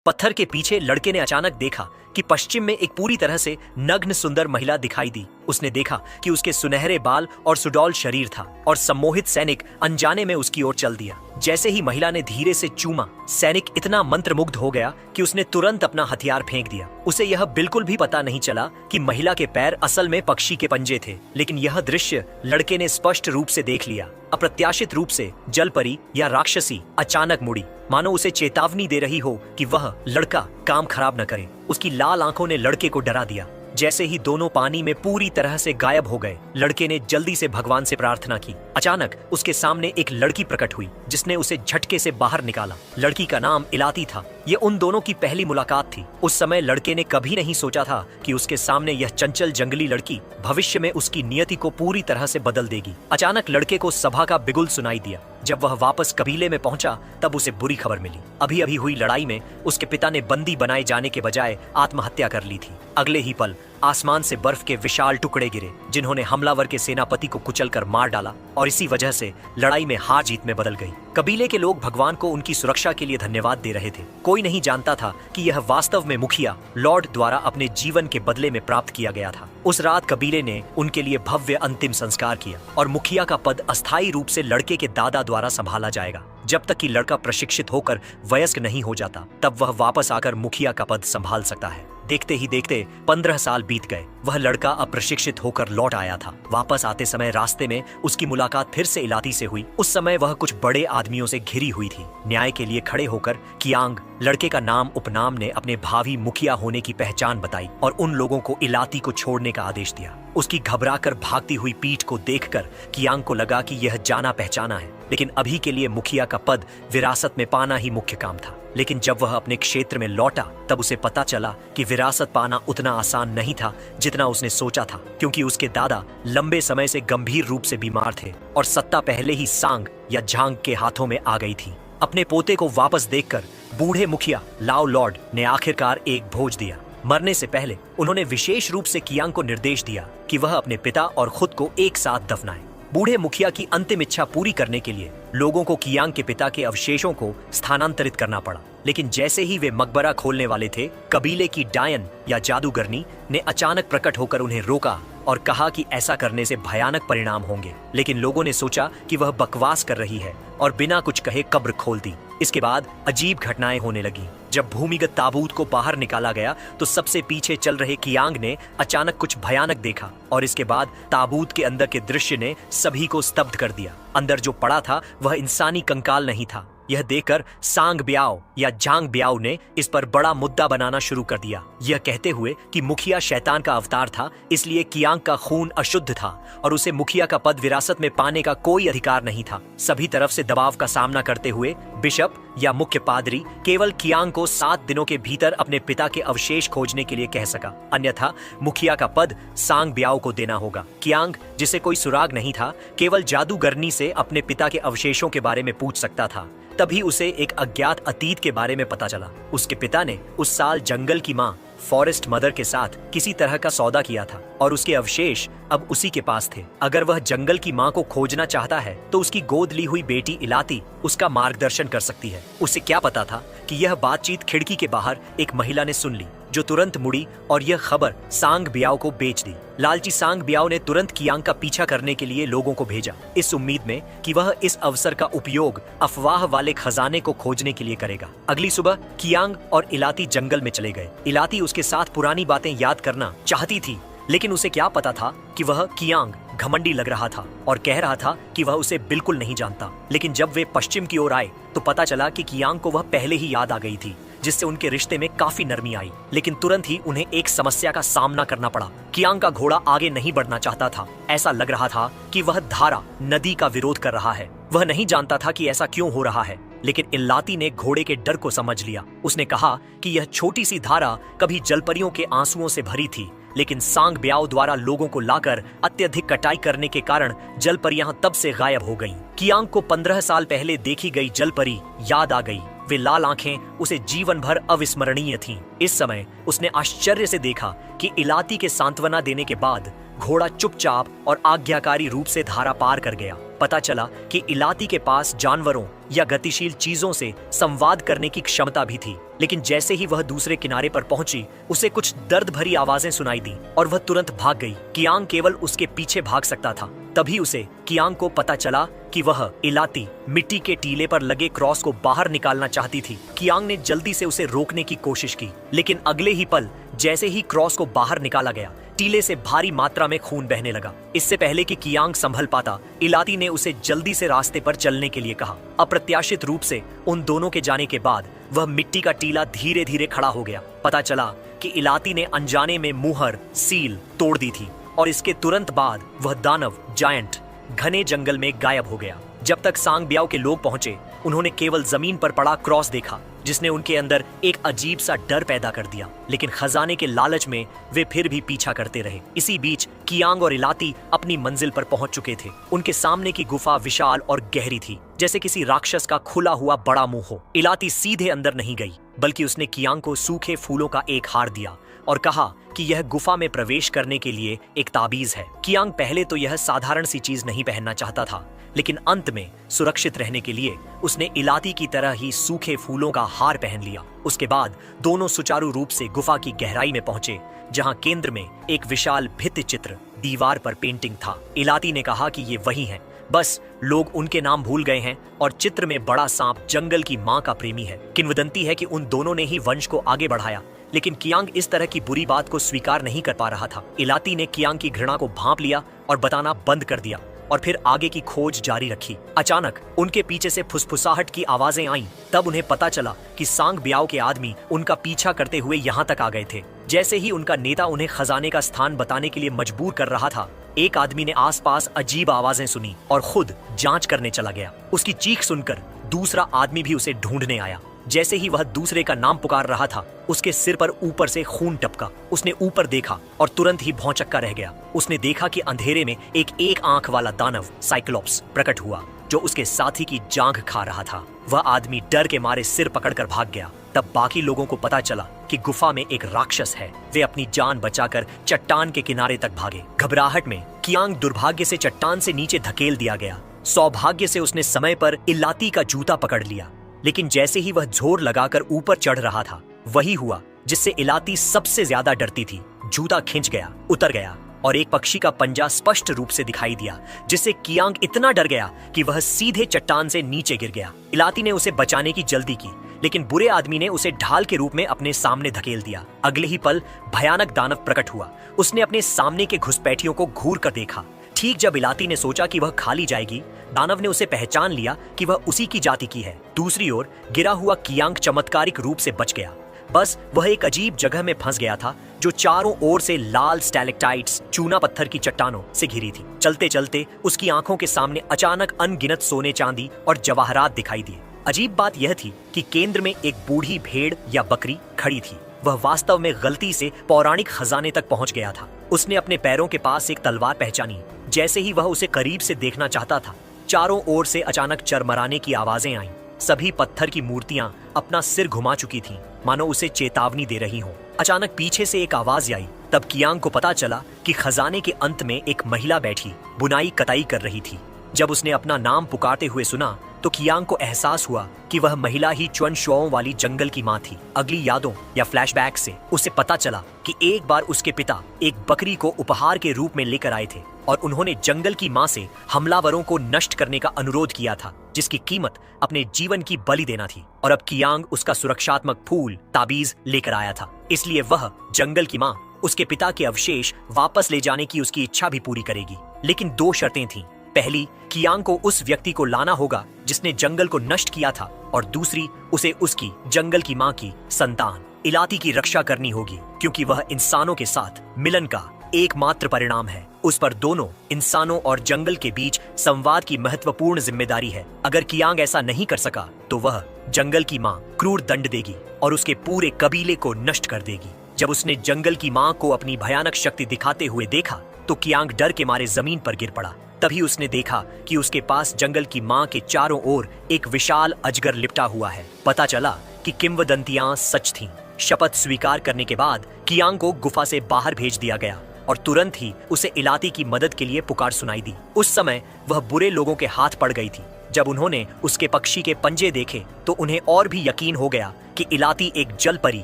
पत्थर के पीछे लड़के ने अचानक देखा कि पश्चिम में एक पूरी तरह से नग्न सुंदर महिला दिखाई दी। उसने देखा कि उसके सुनहरे बाल और सुडौल शरीर था और सम्मोहित सैनिक अनजाने में उसकी ओर चल दिया। जैसे ही महिला ने धीरे से चूमा, सैनिक इतना मंत्रमुग्ध हो गया कि उसने तुरंत अपना हथियार फेंक दिया। उसे यह बिल्कुल भी पता नहीं चला कि महिला के पैर असल में पक्षी के पंजे थे, लेकिन यह दृश्य लड़के ने स्पष्ट रूप से देख लिया। अप्रत्याशित रूप से जलपरी या राक्षसी अचानक मुड़ी, मानो उसे चेतावनी दे रही हो कि वह लड़का काम खराब न करे। उसकी लाल आंखों ने लड़के को डरा दिया। जैसे ही दोनों पानी में पूरी तरह से गायब हो गए, लड़के ने जल्दी से भगवान से प्रार्थना की। अचानक उसके सामने एक लड़की प्रकट हुई जिसने उसे झटके से बाहर निकाला। लड़की का नाम इलाती था। ये उन दोनों की पहली मुलाकात थी। उस समय लड़के ने कभी नहीं सोचा था कि उसके सामने यह चंचल जंगली लड़की भविष्य में उसकी नियति को पूरी तरह से बदल देगी। अचानक लड़के को सभा का बिगुल सुनाई दिया। जब वह वापस कबीले में पहुंचा तब उसे बुरी खबर मिली। अभी अभी हुई लड़ाई में उसके पिता ने बंदी बनाए जाने के बजाय आत्महत्या कर ली थी। अगले ही पल आसमान से बर्फ के विशाल टुकड़े गिरे जिन्होंने हमलावर के सेनापति को कुचलकर मार डाला और इसी वजह से लड़ाई में हार जीत में बदल गई। कबीले के लोग भगवान को उनकी सुरक्षा के लिए धन्यवाद दे रहे थे। कोई नहीं जानता था कि यह वास्तव में मुखिया लॉर्ड द्वारा अपने जीवन के बदले में प्राप्त किया गया था। उस रात कबीले ने उनके लिए भव्य अंतिम संस्कार किया और मुखिया का पद अस्थायी रूप से लड़के के दादा द्वारा संभाला जाएगा। जब तक कि लड़का प्रशिक्षित होकर वयस्क नहीं हो जाता तब वह वापस आकर मुखिया का पद संभाल सकता है। देखते ही देखते 15 साल बीत गए। वह लड़का अप्रशिक्षित होकर लौट आया था। वापस आते समय रास्ते में उसकी मुलाकात फिर से इलाती से हुई। उस समय वह कुछ बड़े आदमियों से घिरी हुई थी। न्याय के लिए खड़े होकर कियांग, लड़के का नाम उपनाम, ने अपने भावी मुखिया होने की पहचान बताई और उन लोगों को इलाती को छोड़ने का आदेश दिया। उसकी घबराकर भागती हुई पीठ को देखकर कियांग को लगा कि यह जाना पहचाना है, लेकिन अभी के लिए मुखिया का पद विरासत में पाना ही मुख्य काम था। लेकिन जब वह अपने क्षेत्र में लौटा तब उसे पता चला कि विरासत पाना उतना आसान नहीं था जितना उसने सोचा था, क्योंकि उसके दादा लंबे समय से गंभीर रूप से बीमार थे और सत्ता पहले ही सांग या झांग के हाथों में आ गई थी। अपने पोते को वापस देखकर बूढ़े मुखिया लाओ लॉर्ड ने आखिरकार एक भोज दिया। मरने से पहले उन्होंने विशेष रूप से कियांग को निर्देश दिया कि वह अपने पिता और खुद को एक साथ दफनाए। बूढ़े मुखिया की अंतिम इच्छा पूरी करने के लिए लोगों को कियांग के पिता के अवशेषों को स्थानांतरित करना पड़ा, लेकिन जैसे ही वे मकबरा खोलने वाले थे, कबीले की डायन या जादूगरनी ने अचानक प्रकट होकर उन्हें रोका और कहा कि ऐसा करने से भयानक परिणाम होंगे। लेकिन लोगों ने सोचा कि वह बकवास कर रही है और बिना कुछ कहे कब्र खोल दी। इसके बाद अजीब घटनाएं होने लगी। जब भूमिगत ताबूत को बाहर निकाला गया तो सबसे पीछे चल रहे कियांग ने अचानक कुछ भयानक देखा और इसके बाद ताबूत के अंदर के दृश्य ने सभी को स्तब्ध कर दिया। अंदर जो पड़ा था वह इंसानी कंकाल नहीं था। यह देखकर सांग ब्याओ या झांग ब्याओ ने इस पर बड़ा मुद्दा बनाना शुरू कर दिया, यह कहते हुए कि मुखिया शैतान का अवतार था, इसलिए कियांग का खून अशुद्ध था और उसे मुखिया का पद विरासत में पाने का कोई अधिकार नहीं था। सभी तरफ से दबाव का सामना करते हुए बिशप या मुख्य पादरी केवल कियांग को 7 दिनों के भीतर अपने पिता के अवशेष खोजने के लिए कह सका, अन्यथा मुखिया का पद सांग ब्याओ को देना होगा। कियांग, जिसे कोई सुराग नहीं था, केवल जादूगरनी से अपने पिता के अवशेषों के बारे में पूछ सकता था। तभी उसे एक अज्ञात अतीत के बारे में पता चला। उसके पिता ने उस साल जंगल की माँ फॉरेस्ट मदर के साथ किसी तरह का सौदा किया था और उसके अवशेष अब उसी के पास थे। अगर वह जंगल की माँ को खोजना चाहता है तो उसकी गोद ली हुई बेटी इलाती उसका मार्गदर्शन कर सकती है। उसे क्या पता था कि यह बातचीत खिड़की के बाहर एक महिला ने सुन ली, जो तुरंत मुड़ी और यह खबर सांग ब्याओ को बेच दी। लालची सांग ब्याओ ने तुरंत कियांग का पीछा करने के लिए लोगों को भेजा, इस उम्मीद में कि वह इस अवसर का उपयोग अफवाह वाले खजाने को खोजने के लिए करेगा। अगली सुबह कियांग और इलाती जंगल में चले गए। इलाती उसके साथ पुरानी बातें याद करना चाहती थी, लेकिन उसे क्या पता था कि वह कियांग घमंडी लग रहा था और कह रहा था कि वह उसे बिल्कुल नहीं जानता। लेकिन जब वे पश्चिम की ओर आए तो पता चला कि कियांग को वह पहले ही याद आ गई थी, जिससे उनके रिश्ते में काफी नरमी आई। लेकिन तुरंत ही उन्हें एक समस्या का सामना करना पड़ा। कियांग का घोड़ा आगे नहीं बढ़ना चाहता था। ऐसा लग रहा था कि वह धारा नदी का विरोध कर रहा है। वह नहीं जानता था कि ऐसा क्यों हो रहा है, लेकिन इलाती ने घोड़े के डर को समझ लिया। उसने कहा कि यह छोटी सी धारा कभी जलपरियों के आंसुओं से भरी थी, लेकिन सांग ब्याओ द्वारा लोगों को लाकर अत्यधिक कटाई करने के कारण जलपरियां तब से गायब हो गईं। कियांग को 15 साल पहले देखी गई जलपरी याद आ गई वे लाल आंखें उसे जीवन भर अविस्मरणीय थीं। इस समय उसने आश्चर्य से देखा कि इलाती के सांत्वना देने के बाद घोड़ा चुपचाप और आज्ञाकारी रूप से धारा पार कर गया। पता चला कि इलाती के पास जानवरों या गतिशील चीजों से संवाद करने की क्षमता भी थी, लेकिन जैसे ही वह दूसरे किनारे पर पहुंची, उसे कुछ दर्द भरी आवाजें सुनाई दी और वह तुरंत भाग गई। कियांग केवल उसके पीछे भाग सकता था। तभी उसे कियांग को पता चला कि वह इलाती मिट्टी के टीले पर लगे क्रॉस को बाहर निकालना चाहती थी। कियांग ने जल्दी से उसे रोकने की कोशिश की, लेकिन अगले ही पल जैसे ही क्रॉस को बाहर निकाला गया, टीले से भारी मात्रा में खून बहने लगा। इससे पहले कि कियांग संभल पाता, इलाती ने उसे जल्दी से रास्ते पर चलने के लिए कहा। अप्रत्याशित रूप से उन दोनों के जाने के बाद वह मिट्टी का टीला धीरे धीरे खड़ा हो गया। पता चला कि इलाती ने अनजाने में मुहर सील तोड़ दी थी और इसके तुरंत बाद वह दानव जायंट घने जंगल में गायब हो गया। जब तक सांग ब्याओ के लोग पहुंचे, उन्होंने केवल जमीन पर पड़ा क्रॉस देखा, जिसने उनके अंदर एक अजीब सा डर पैदा कर दिया। लेकिन खजाने के लालच में वे फिर भी पीछा करते रहे। इसी बीच कियांग और इलाती अपनी मंजिल पर पहुंच चुके थे। उनके सामने की गुफा विशाल और गहरी थी, जैसे किसी राक्षस का खुला हुआ बड़ा मुंह हो। इलाती सीधे अंदर नहीं गई, बल्कि उसने कियांग को सूखे फूलों का एक हार दिया और कहा कि यह गुफा में प्रवेश करने के लिए एक ताबीज है। कियांग पहले तो यह साधारण सी चीज नहीं पहनना चाहता था, लेकिन अंत में सुरक्षित रहने के लिए उसने इलाती की तरह ही सूखे फूलों का हार पहन लिया। उसके बाद दोनों सुचारू रूप से गुफा की गहराई में पहुंचे, जहां केंद्र में एक विशाल भित्ति चित्र दीवार पर पेंटिंग था। इलाती ने कहा कि ये वही है, बस लोग उनके नाम भूल गए हैं और चित्र में बड़ा सांप जंगल की मां का प्रेमी है। किंवदंती है कि उन दोनों ने ही वंश को आगे बढ़ाया, लेकिन कियांग इस तरह की बुरी बात को स्वीकार नहीं कर पा रहा था। इलाती ने कियांग की घृणा को भांप लिया और बताना बंद कर दिया और फिर आगे की खोज जारी रखी। अचानक उनके पीछे से फुसफुसाहट की आवाजें आईं। तब उन्हें पता चला कि सांग ब्याओ के आदमी उनका पीछा करते हुए यहाँ तक आ गए थे। जैसे ही उनका नेता उन्हें खजाने का स्थान बताने के लिए मजबूर कर रहा था, एक आदमी ने आसपास अजीब आवाजें सुनी और खुद जांच करने चला गया। उसकी चीख सुनकर दूसरा आदमी भी उसे ढूंढने आया। जैसे ही वह दूसरे का नाम पुकार रहा था, उसके सिर पर ऊपर से खून टपका। उसने ऊपर देखा और तुरंत ही भौंचक्का रह गया। उसने देखा कि अंधेरे में एक आंख वाला दानव साइक्लोप्स प्रकट हुआ, जो उसके साथी की जांघ खा रहा था। वह आदमी डर के मारे सिर पकड़कर भाग गया। तब बाकी लोगों को पता चला कि गुफा में एक राक्षस है। वे अपनी जान बचाकर चट्टान के किनारे तक भागे। घबराहट में कियांग दुर्भाग्य से चट्टान से नीचे धकेल दिया गया। सौभाग्य से उसने समय पर इलाती का जूता पकड़ लिया, लेकिन जैसे ही वह जोर लगाकर ऊपर चढ़ रहा था, वही हुआ जिससे इलाती सबसे ज्यादा डरती थी। जूता खिंच गया, उतर गया और एक पक्षी का पंजा स्पष्ट रूप से दिखाई दिया, जिससे कियांग इतना डर गया कि वह सीधे चट्टान से नीचे गिर गया। इलाती ने उसे बचाने की जल्दी की, लेकिन बुरे आदमी ने उसे ढाल के रूप में अपने सामने धकेल दिया। अगले ही पल भयानक दानव प्रकट हुआ। उसने अपने सामने के घुसपैठियों को घूर कर देखा। ठीक जब इलाती ने सोचा कि वह खाली जाएगी, दानव ने उसे पहचान लिया कि वह उसी की जाति की है। दूसरी ओर गिरा हुआ कियांग चमत्कारिक रूप से बच गया। बस वह एक अजीब जगह में फंस गया था, जो चारों ओर से लाल स्टैलेक्टाइट्स, चूना पत्थर की चट्टानों से घिरी थी। चलते चलते उसकी आंखों के सामने अचानक अनगिनत सोने चांदी और जवाहरात दिखाई दिए। अजीब बात यह थी कि केंद्र में एक बूढ़ी भेड़ या बकरी खड़ी थी। वह वास्तव में गलती से पौराणिक खजाने तक पहुंच गया था। उसने अपने पैरों के पास एक तलवार पहचानी। जैसे ही वह उसे करीब से देखना चाहता था, चारों ओर से अचानक चरमराने की आवाजें आईं। सभी पत्थर की मूर्तियां अपना सिर घुमा चुकी थीं, मानो उसे चेतावनी दे रही हों। अचानक पीछे से एक आवाज आई। तब कियांग को पता चला कि खजाने के अंत में एक महिला बैठी बुनाई कताई कर रही थी। जब उसने अपना नाम पुकारते हुए सुना, तो कियांग को एहसास हुआ कि वह महिला ही च्वन शुओं वाली जंगल की मां थी। अगली यादों या फ्लैशबैक से उसे पता चला कि एक बार उसके पिता एक बकरी को उपहार के रूप में लेकर आए थे और उन्होंने जंगल की मां से हमलावरों को नष्ट करने का अनुरोध किया था, जिसकी कीमत अपने जीवन की बलि देना थी। और अब कियांग उसका सुरक्षात्मक फूल ताबीज लेकर आया था, इसलिए वह जंगल की मां उसके पिता के अवशेष वापस ले जाने की उसकी इच्छा भी पूरी करेगी। लेकिन दो शर्तें थीं। पहली, कियांग को उस व्यक्ति को लाना होगा जिसने जंगल को नष्ट किया था, और दूसरी, उसे उसकी जंगल की मां की संतान इलाती की रक्षा करनी होगी, क्योंकि वह इंसानों के साथ मिलन का एकमात्र परिणाम है। उस पर दोनों इंसानों और जंगल के बीच संवाद की महत्वपूर्ण जिम्मेदारी है। अगर कियांग ऐसा नहीं कर सका, तो वह जंगल की मां क्रूर दंड देगी और उसके पूरे कबीले को नष्ट कर देगी। जब उसने जंगल की मां को अपनी भयानक शक्ति दिखाते हुए देखा, तो कियांग डर के मारे जमीन पर गिर पड़ा। तभी उसने देखा कि उसके पास जंगल की मां के चारों ओर एक विशाल अजगर लिपटा हुआ है। पता चला कि किंवदंतियां सच थीं। शपथ स्वीकार करने के बाद कियांग को गुफा से बाहर भेज दिया गया और तुरंत ही उसे इलाती की मदद के लिए पुकार सुनाई दी। उस समय वह बुरे लोगों के हाथ पड़ गई थी। जब उन्होंने उसके पक्षी के पंजे देखे तो उन्हें और भी यकीन हो गया कि इलाती एक जल परी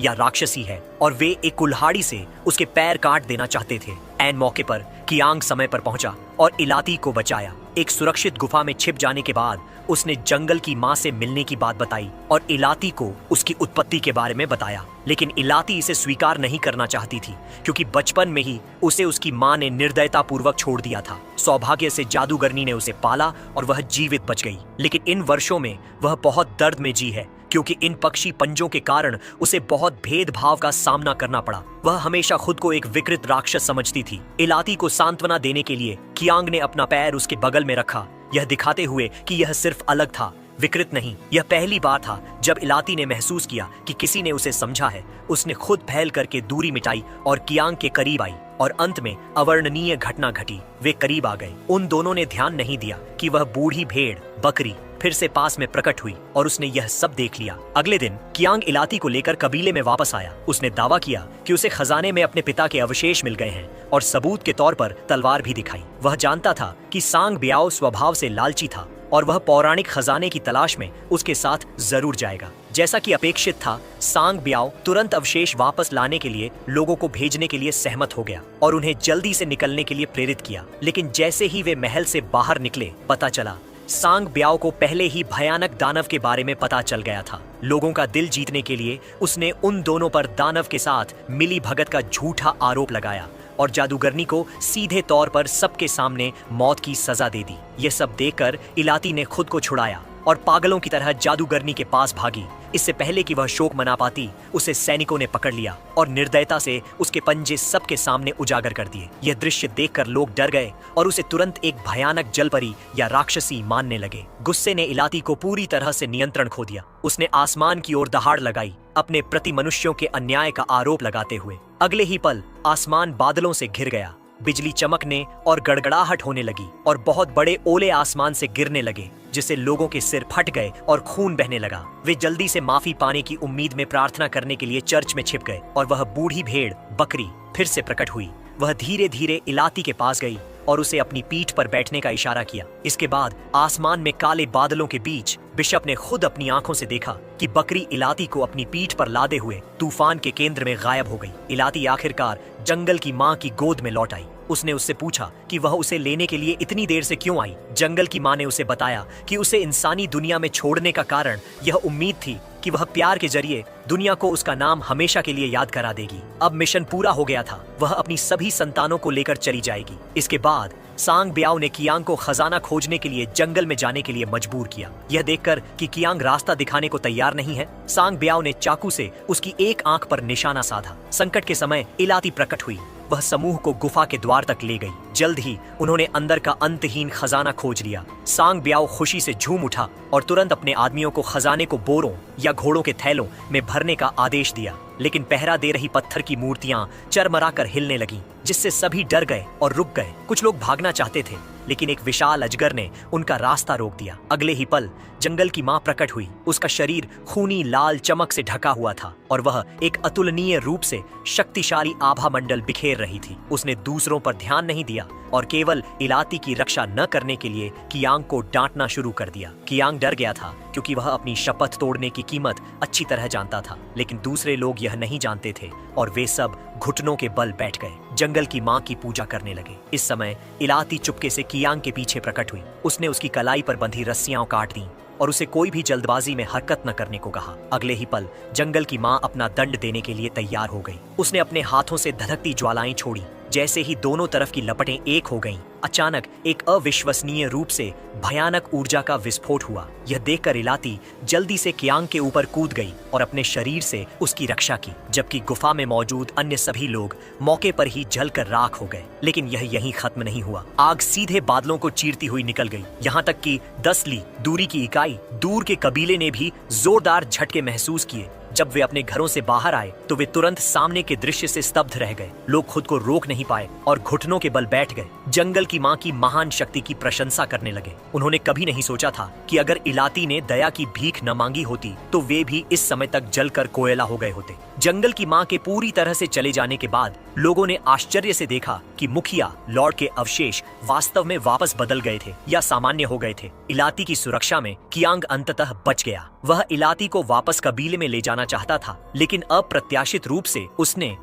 या राक्षसी है और वे एक कुल्हाड़ी से उसके पैर काट देना चाहते थे। ऐन मौके पर कियांग समय पर पहुंचा और इलाती को बचाया। एक सुरक्षित गुफा में छिप जाने के बाद उसने जंगल की मां से मिलने की बात बताई और इलाती को उसकी उत्पत्ति के बारे में बताया। लेकिन इलाती इसे स्वीकार नहीं करना चाहती थी क्योंकि बचपन में ही उसे उसकी मां ने निर्दयतापूर्वक छोड़ दिया था। सौभाग्य से जादूगरनी ने उसे पाला और वह जीवित बच गई। लेकिन इन वर्षों में वह बहुत दर्द में जी है क्योंकि इन पक्षी पंजों के कारण उसे बहुत भेदभाव का सामना करना पड़ा। वह हमेशा खुद को एक विकृत राक्षस समझती थी। इलाती को सांत्वना देने के लिए कियांग ने अपना पैर उसके बगल में रखा, यह दिखाते हुए कि यह सिर्फ अलग था, विकृत नहीं। यह पहली बार था जब इलाती ने महसूस किया कि किसी ने उसे समझा है। उसने खुद पहल करके दूरी मिटाई और कियांग के करीब आई और अंत में अवर्णनीय घटना घटी। वे करीब आ गए। उन दोनों ने ध्यान नहीं दिया कि वह बूढ़ी भेड़ बकरी फिर से पास में प्रकट हुई और उसने यह सब देख लिया। अगले दिन कियांग इलाती को लेकर कबीले में वापस आया। उसने दावा किया कि उसे खजाने में अपने पिता के अवशेष मिल गए हैं और सबूत के तौर पर तलवार भी दिखाई। वह जानता था कि सांग ब्याओ स्वभाव से लालची था और वह पौराणिक खजाने की तलाश में उसके साथ जरूर जाएगा। जैसा कि अपेक्षित था, सांग ब्याओ तुरंत अवशेष वापस लाने के लिए लोगों को भेजने के लिए सहमत हो गया और उन्हें जल्दी से निकलने के लिए प्रेरित किया। लेकिन जैसे ही वे महल से बाहर निकले, पता चला सांग ब्याओ को पहले ही भयानक दानव के बारे में पता चल गया था। लोगों का दिल जीतने के लिए उसने उन दोनों पर दानव के साथ मिली भगत का झूठा आरोप लगाया और जादूगरनी को सीधे तौर पर सबके सामने मौत की सजा दे दी। ये सब देखकर इलाती ने खुद को छुड़ाया और पागलों की तरह जादूगरनी के पास भागी। इससे पहले कि वह शोक मना पाती, उसे सैनिकों ने पकड़ लिया और निर्दयता से उसके पंजे सबके सामने उजागर कर दिए। यह दृश्य देखकर लोग डर गए और उसे तुरंत एक भयानक जलपरी या राक्षसी मानने लगे। गुस्से ने इलाती को पूरी तरह से नियंत्रण खो दिया। उसने आसमान की ओर दहाड़ लगाई, अपने प्रति मनुष्यों के अन्याय का आरोप लगाते हुए। अगले ही पल आसमान बादलों से घिर गया, बिजली चमकने और गड़गड़ाहट होने लगी और बहुत बड़े ओले आसमान से गिरने लगे, जिससे लोगों के सिर फट गए और खून बहने लगा। वे जल्दी से माफी पाने की उम्मीद में प्रार्थना करने के लिए चर्च में छिप गए और वह बूढ़ी भेड़ बकरी फिर से प्रकट हुई। वह धीरे धीरे इलाती के पास गई और उसे अपनी पीठ पर बैठने का इशारा किया। इसके बाद आसमान में काले बादलों के बीच बिशप ने खुद अपनी आंखों से देखा कि बकरी इलाती को अपनी पीठ पर लादे हुए तूफान के केंद्र में गायब हो गई। इलाती आखिरकार जंगल की मां की गोद में लौट आई। उसने उससे पूछा कि वह उसे लेने के लिए इतनी देर से क्यों आई। जंगल की मां ने उसे बताया कि उसे इंसानी दुनिया में छोड़ने का कारण यह उम्मीद थी कि वह प्यार के जरिए दुनिया को उसका नाम हमेशा के लिए याद करा देगी। अब मिशन पूरा हो गया था। वह अपनी सभी संतानों को लेकर चली जाएगी। इसके बाद सांग ब्याओ ने कियांग को खजाना खोजने के लिए जंगल में जाने के लिए मजबूर किया। यह देखकर कि कियांग रास्ता दिखाने को तैयार नहीं है, सांग ब्याओ ने चाकू से उसकी एक आंख पर निशाना साधा। संकट के समय इलाती प्रकट हुई। वह समूह को गुफा के द्वार तक ले गई। जल्द ही उन्होंने अंदर का अंतहीन खजाना खोज लिया। सांग ब्याओ खुशी से झूम उठा और तुरंत अपने आदमियों को खजाने को बोरों या घोड़ों के थैलों में भरने का आदेश दिया। लेकिन पहरा दे रही पत्थर की मूर्तियां चरमराकर हिलने लगीं, जिससे सभी डर गए और रुक गए। कुछ लोग भागना चाहते थे, लेकिन एक विशाल अजगर ने उनका रास्ता रोक दिया। अगले ही पल जंगल की मां प्रकट हुई। उसका शरीर खूनी लाल चमक से ढका हुआ था और वह एक अतुलनीय रूप से शक्तिशाली आभा मंडल बिखेर रही थी। उसने दूसरों पर ध्यान नहीं दिया और केवल इलाती की रक्षा न करने के लिए कियांग को डांटना शुरू कर दिया। कियांग डर गया था क्योंकि वह अपनी शपथ तोड़ने की कीमत अच्छी तरह जानता था, लेकिन दूसरे लोग यह नहीं जानते थे और वे सब घुटनों के बल बैठ गए, जंगल की मां की पूजा करने लगे। इस समय इलाती चुपके से कियांग के पीछे प्रकट हुई। उसने उसकी कलाई पर बंधी रस्सियां काट दी और उसे कोई भी जल्दबाजी में हरकत न करने को कहा। अगले ही पल जंगल की मां अपना दंड देने के लिए तैयार हो गई। उसने अपने हाथों से धधकती ज्वालाएं छोड़ी। जैसे ही दोनों तरफ की लपटें एक हो गईं, अचानक एक अविश्वसनीय रूप से भयानक ऊर्जा का विस्फोट हुआ। यह देखकर इलाती जल्दी से कियांग के ऊपर कूद गई और अपने शरीर से उसकी रक्षा की, जबकि गुफा में मौजूद अन्य सभी लोग मौके पर ही जलकर राख हो गए। लेकिन यह यहीं खत्म नहीं हुआ। आग सीधे बादलों को चीरती हुई निकल गई। यहाँ तक कि 10 ली दूरी की इकाई दूर के कबीले ने भी जोरदार झटके महसूस किए। जब वे अपने घरों से बाहर आए तो वे तुरंत सामने के दृश्य से स्तब्ध रह गए। लोग खुद को रोक नहीं पाए और घुटनों के बल बैठ गए। जंगल की माँ की महान शक्ति की प्रशंसा करने लगे। उन्होंने कभी नहीं सोचा था कि अगर इलाती ने दया की भीख न मांगी होती तो वे भी इस समय तक जलकर कोयला हो गए होते। जंगल की माँ के पूरी तरह से चले जाने के बाद लोगों ने आश्चर्य से देखा कि मुखिया लॉर्ड के अवशेष वास्तव में वापस बदल गए थे या सामान्य हो गए थे। इलाती की सुरक्षा में कियांग अंततः बच गया। वह इलाती को वापस कबीले में ले जाना चाहता था, लेकिन अप्रत्याशित रूप से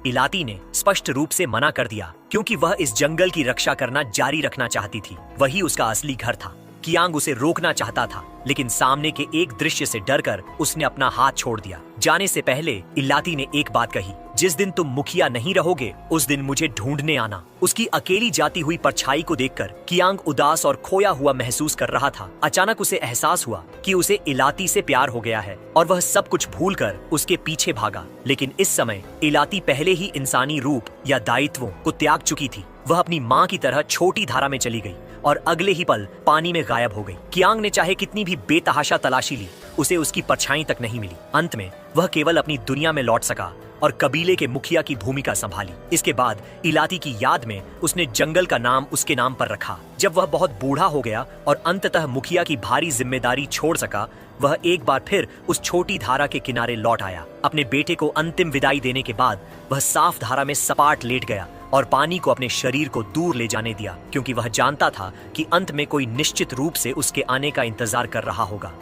इलाती ने स्पष्ट रूप से मना कर दिया, क्योंकि वह इस जंगल की रक्षा करना जारी रखना चाहती थी। वही उसका असली घर था। कियांग उसे रोकना चाहता था, लेकिन सामने के एक दृश्य से डरकर उसने अपना हाथ छोड़ दिया। जाने से पहले इलाती ने एक बात कही, जिस दिन तुम मुखिया नहीं रहोगे उस दिन मुझे ढूंढने आना। उसकी अकेली जाती हुई परछाई को देखकर कियांग उदास और खोया हुआ महसूस कर रहा था। अचानक उसे एहसास हुआ कि उसे इलाती से प्यार हो गया है और वह सब कुछ भूलकर उसके पीछे भागा। लेकिन इस समय इलाती पहले ही इंसानी रूप या दायित्वों को त्याग चुकी थी। वह अपनी माँ की तरह छोटी धारा में चली गई और अगले ही पल पानी में गायब हो गई। कियांग ने चाहे कितनी भी बेतहाशा तलाशी ली, उसे उसकी परछाई तक नहीं मिली। अंत में वह केवल अपनी दुनिया में लौट सका और कबीले के मुखिया की भूमिका संभाली। इसके बाद इलाती की याद में उसने जंगल का नाम उसके नाम पर रखा। जब वह बहुत बूढ़ा हो गया और अंततः मुखिया की भारी जिम्मेदारी छोड़ सका, वह एक बार फिर उस छोटी धारा के किनारे लौट आया। अपने बेटे को अंतिम विदाई देने के बाद वह साफ धारा में सपाट लेट गया और पानी को अपने शरीर को दूर ले जाने दिया, क्योंकि वह जानता था कि अंत में कोई निश्चित रूप से उसके आने का इंतजार कर रहा होगा।